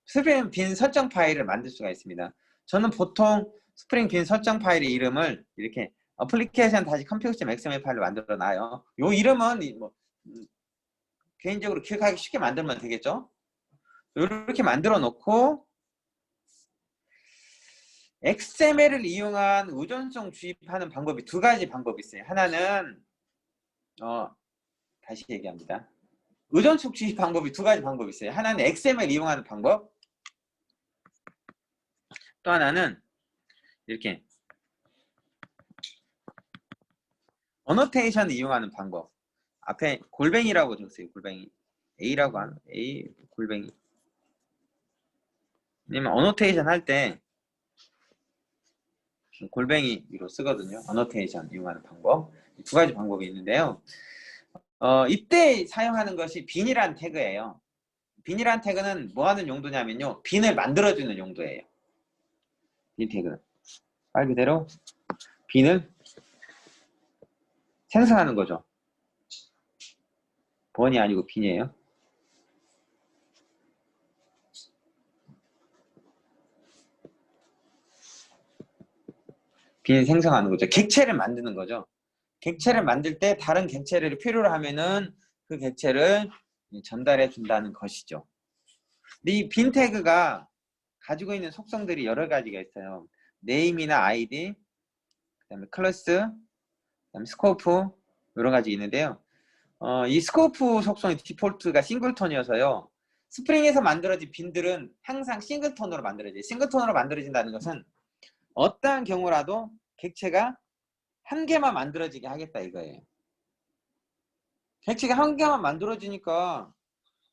스프링 빈 설정 파일을 만들 수가 있습니다. 저는 보통 스프링 빈 설정 파일의 이름을 이렇게 어플리케이션 다시 컨피그레이션 XML 파일로 만들어 놔요. 요 이름은 뭐 개인적으로 기억하기 쉽게 만들면 되겠죠. 이렇게 만들어 놓고 XML을 이용한 의존성 주입하는 방법이 두 가지 방법이 있어요. 하나는 다시 얘기합니다. 의존성 주입 방법이 두 가지 방법이 있어요. 하나는 XML 이용하는 방법, 또 하나는 이렇게 어노테이션을 이용하는 방법. 앞에 골뱅이라고 적었어요. 골뱅이. A라고 하는 A 골뱅이. 왜냐면 어노테이션 할 때 골뱅이로 쓰거든요. 어노테이션 이용하는 방법. 두 가지 방법이 있는데요. 이때 사용하는 것이 빈이란 태그예요. 빈이란 태그는 뭐 하는 용도냐면요. 빈을 만들어주는 용도예요. 빈 태그는. 말 그대로 빈을 생성하는 거죠. 번이 아니고 빈이에요. 빈 생성하는 거죠. 객체를 만드는 거죠. 객체를 만들 때 다른 객체를 필요로 하면은 그 객체를 전달해 준다는 것이죠. 근데 이 빈 태그가 가지고 있는 속성들이 여러 가지가 있어요. 네임이나 아이디, 그다음에 클래스, 그다음에 스코프 여러 가지 있는데요. 이 스코프 속성의 디폴트가 싱글톤이어서요. 스프링에서 만들어진 빈들은 항상 싱글톤으로 만들어져요. 싱글톤으로 만들어진다는 것은 어떠한 경우라도 객체가 한 개만 만들어지게 하겠다 이거예요. 객체가 한 개만 만들어지니까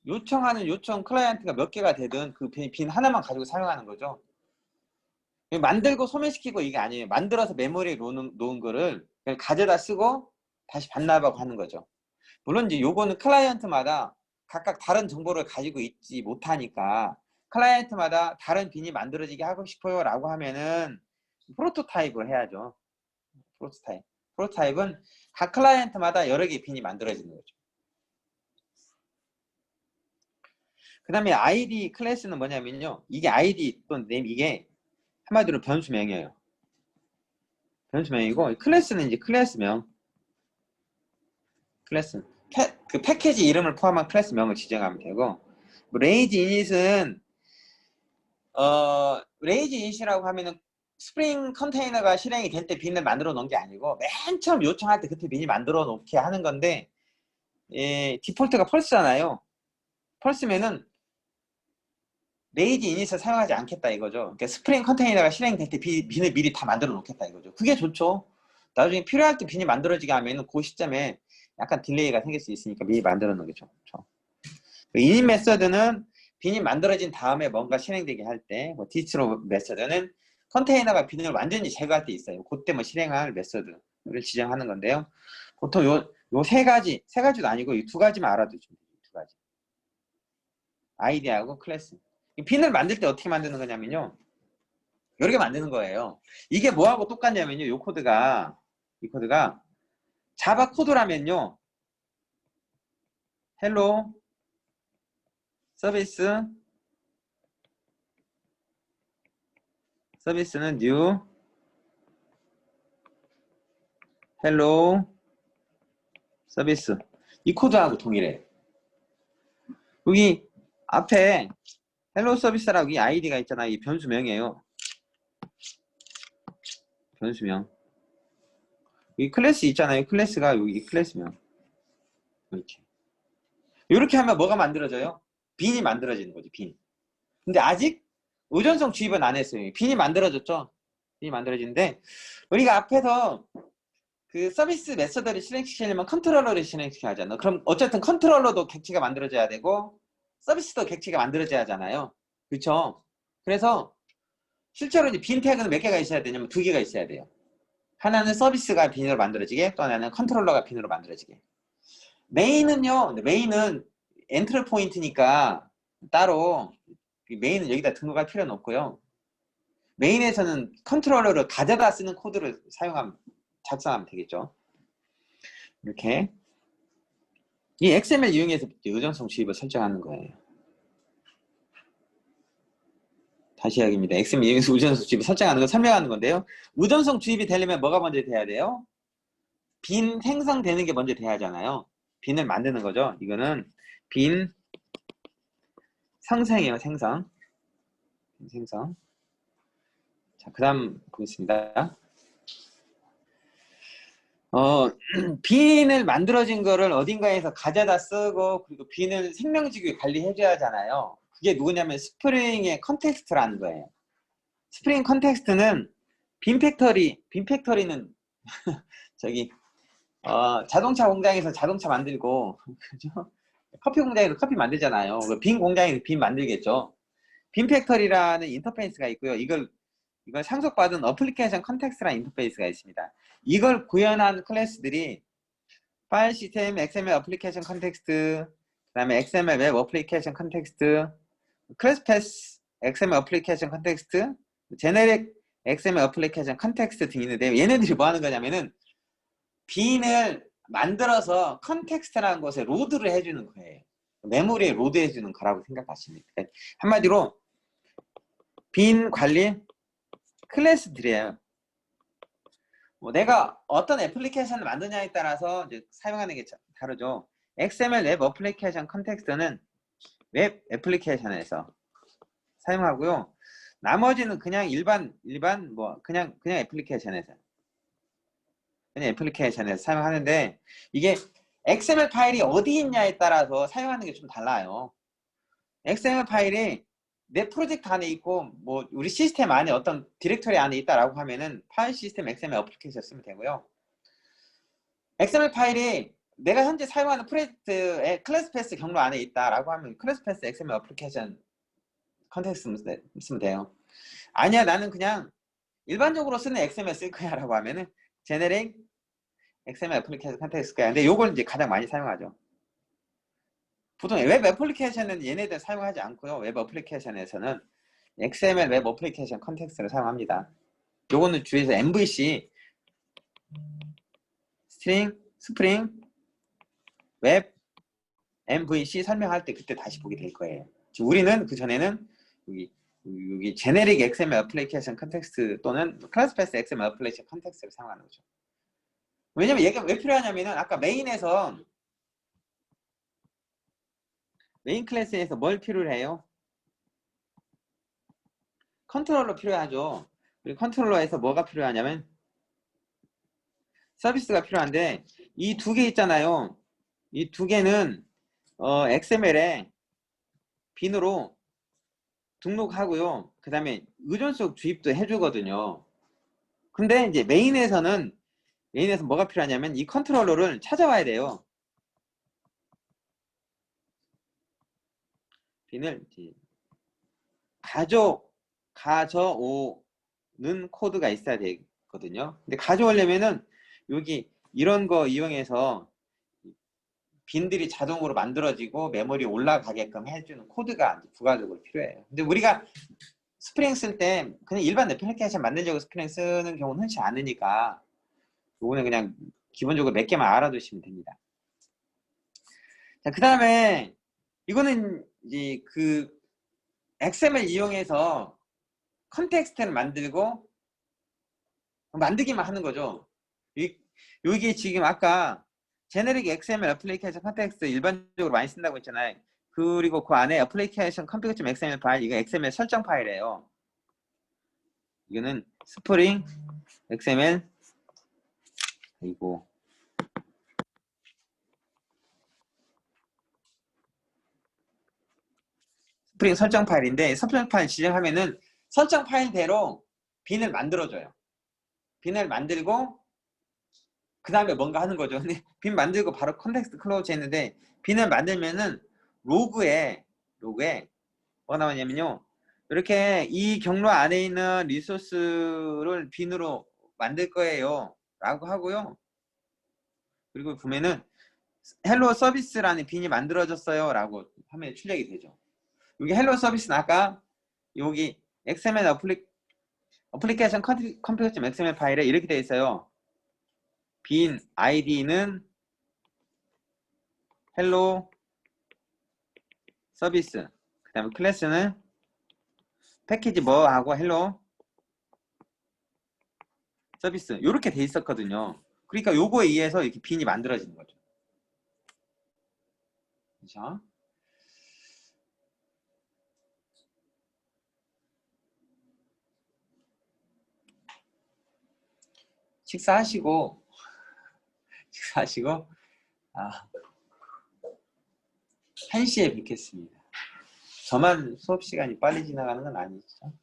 요청하는 요청 클라이언트가 몇 개가 되든 그 빈 하나만 가지고 사용하는 거죠. 만들고 소멸시키고 이게 아니에요. 만들어서 메모리에 놓은 거를 그냥 가져다 쓰고 다시 반납하고 하는 거죠. 물론 이제 요거는 클라이언트마다 각각 다른 정보를 가지고 있지 못하니까 클라이언트마다 다른 빈이 만들어지게 하고 싶어요 라고 하면은 프로토타입을 해야죠. 프로토타입은 각 클라이언트마다 여러 개의 빈이 만들어지는 거죠. 그 다음에 아이디 클래스는 뭐냐면요. 이게 아이디 또는 네임 이게 한마디로 변수명이에요. 변수명이고 클래스는 이제 클래스명. 클래스. 그 패키지 이름을 포함한 클래스명을 지정하면 되고 뭐 레이지 이닛은 레이지 이닛이라고 하면은 스프링 컨테이너가 실행이 될 때 빈을 만들어 놓은 게 아니고 맨 처음 요청할 때 그때 빈이 만들어 놓게 하는 건데 디폴트가 펄스잖아요. 펄스면은 레이지 이닛을 사용하지 않겠다 이거죠. 그러니까 스프링 컨테이너가 실행될 때 빈을 미리 다 만들어 놓겠다 이거죠. 그게 좋죠. 나중에 필요할 때 빈이 만들어지게 하면은 그 시점에 약간 딜레이가 생길 수 있으니까 미리 만들어 놓는 게 좋죠. 이닛 메서드는 빈이 만들어진 다음에 뭔가 실행되게 할 때, 뭐 디스트로 메서드는 컨테이너가 빈을 완전히 제거할 때 있어요. 그때 뭐 실행할 메서드를 지정하는 건데요. 보통 요 세 가지도 아니고 이 두 가지만 알아두시면 돼요. 두 가지. 아이디하고 클래스. 빈을 만들 때 어떻게 만드는 거냐면요. 여러 개 만드는 거예요. 이게 뭐하고 똑같냐면요. 이 코드가 자바 코드라면요. 헬로 서비스는 new 헬로 서비스 이 코드하고 동일해요. 여기 앞에 헬로 서비스라고 이 아이디가 있잖아요. 이 변수명이에요. 변수명. 여기 클래스 있잖아요. 클래스가 여기 클래스명. 이렇게 하면 뭐가 만들어져요? 빈이 만들어지는 거지. 빈. 근데 아직 의존성 주입은 안 했어요. 빈이 만들어졌죠. 빈이 만들어지는데 우리가 앞에서 그 서비스 메서드를 실행시키려면 컨트롤러를 실행시켜야 하잖아. 그럼 어쨌든 컨트롤러도 객체가 만들어져야 되고 서비스도 객체가 만들어져야 하잖아요. 그렇죠? 그래서 실제로 이제 빈 태그는 몇 개가 있어야 되냐면 두 개가 있어야 돼요. 하나는 서비스가 빈으로 만들어지게, 또 하나는 컨트롤러가 빈으로 만들어지게. 메인은요, 메인은 엔트리 포인트니까 따로 메인은 여기다 등록할 필요는 없고요. 메인에서는 컨트롤러를 가져다 쓰는 코드를 작성하면 되겠죠. 이렇게 이 XML 이용해서 의존성 주입을 설정하는 거예요. 다시 이야기입니다. XML 이용해서 의존성 주입을 설정하는 걸 설명하는 건데요. 의존성 주입이 되려면 뭐가 먼저 돼야 돼요? 빈 생성되는 게 먼저 돼야 하잖아요. 빈을 만드는 거죠. 이거는 빈 생성이에요. 생성. 자, 그 다음 보겠습니다. 빈을 만들어진 거를 어딘가에서 가져다 쓰고, 그리고 빈을 생명지구에 관리해줘야 하잖아요. 그게 누구냐면 스프링의 컨텍스트라는 거예요. 스프링 컨텍스트는 빈 팩터리는 저기 자동차 공장에서 자동차 만들고 그죠? 커피 공장에서 커피 만들잖아요. 빈 공장에서 빈 만들겠죠. 빈 팩터리라는 인터페이스가 있고요. 이걸 상속받은 어플리케이션 컨텍스트라는 인터페이스가 있습니다. 이걸 구현한 클래스들이 파일 시스템, XML 어플리케이션 컨텍스트, 그다음에 XML 웹 어플리케이션 컨텍스트, 클래스 패스 XML 어플리케이션 컨텍스트, 제네릭 XML 어플리케이션 컨텍스트 등이 있는데, 얘네들이 뭐 하는 거냐면은 빈을 만들어서 컨텍스트라는 곳에 로드를 해주는 거예요. 메모리에 로드 해주는 거라고 생각하시면 돼요. 한마디로 빈 관리 클래스들이에요. 뭐 내가 어떤 애플리케이션을 만드냐에 따라서 이제 사용하는 게 다르죠. XML 웹 어플리케이션 컨텍스트는 웹 애플리케이션에서 사용하고요. 나머지는 그냥 일반 뭐 그냥 애플리케이션에서 사용하는데, 이게 XML 파일이 어디 있냐에 따라서 사용하는 게 좀 달라요. XML 파일이 내 프로젝트 안에 있고, 뭐 우리 시스템 안에 어떤 디렉터리 안에 있다라고 하면은 파일 시스템 XML 어플리케이션 쓰면 되고요. XML 파일이 내가 현재 사용하는 프로젝트의 클래스 패스 경로 안에 있다라고 하면 클래스 패스 XML 어플리케이션 컨텍스트 쓰면 돼요. 아니야, 나는 그냥 일반적으로 쓰는 XML 쓸 거야 라고 하면은 제네릭 XML 어플리케이션 컨텍스트 거야. 근데 요걸 이제 가장 많이 사용하죠. 보통 웹 애플리케이션은 얘네들 사용하지 않고요. 웹 어플리케이션에서는 XML 웹 어플리케이션 컨텍스트를 사용합니다. 요거는 주에서 MVC, 스프링, 웹, MVC 설명할 때 그때 다시 보게 될 거예요. 우리는 그 전에는 여기 제네릭 XML 어플리케이션 컨텍스트 또는 클래스 패스 XML 어플리케이션 컨텍스트를 사용하는 거죠. 왜냐면 얘가 왜 필요하냐면은 아까 메인 클래스에서 뭘 필요로 해요? 컨트롤러 필요하죠. 그리고 컨트롤러에서 뭐가 필요하냐면 서비스가 필요한데, 이 두 개 있잖아요. 이 두 개는 XML에 빈으로 등록하고요. 그 다음에 의존속 주입도 해주거든요. 근데 이제 메인에서 뭐가 필요하냐면 이 컨트롤러를 찾아와야 돼요. 빈을 가져오는 코드가 있어야 되거든요. 근데 가져오려면은 여기 이런 거 이용해서 빈들이 자동으로 만들어지고 메모리 올라가게끔 해주는 코드가 부가적으로 필요해요. 근데 우리가 스프링 쓸 때 그냥 일반 애플리케이션 만들려고 스프링 쓰는 경우는 흔치 않으니까 이거는 그냥 기본적으로 몇 개만 알아두시면 됩니다. 자, 그 다음에 이거는 이제 그 XML 이용해서 컨텍스트를 만들기만 하는 거죠. 이게 지금 아까 제네릭 XML 어플리케이션 컨텍스트 일반적으로 많이 쓴다고 했잖아요. 그리고 그 안에 어플리케이션 config.xml 파일, 이거 XML 설정 파일이에요. 이거는 스프링 XML, 그리고 스프링 설정 파일인데, 설정 파일 지정하면은 설정 파일대로 빈을 만들어줘요. 빈을 만들고 그 다음에 뭔가 하는 거죠. 근데 빈 만들고 바로 컨텍스트 클로즈 했는데, 빈을 만들면은 로그에 뭐가 나오냐면요, 이렇게 이 경로 안에 있는 리소스를 빈으로 만들 거예요 라고 하고요. 그리고 보면은 헬로 서비스라는 빈이 만들어졌어요 라고 화면에 출력이 되죠. 여기 헬로 서비스는 아까 여기 XML 어플리케이션 config XML 파일에 이렇게 되어 있어요. 빈 아이디는 헬로 서비스, 그 다음에 클래스는 패키지 뭐 하고 헬로 서비스, 이렇게 돼 있었거든요. 그러니까 요거에 의해서 이렇게 빈이 만들어지는 거죠. 그렇죠? 식사하시고 식사하시고 1시에 뵙겠습니다. 저만 수업 시간이 빨리 지나가는 건 아니죠.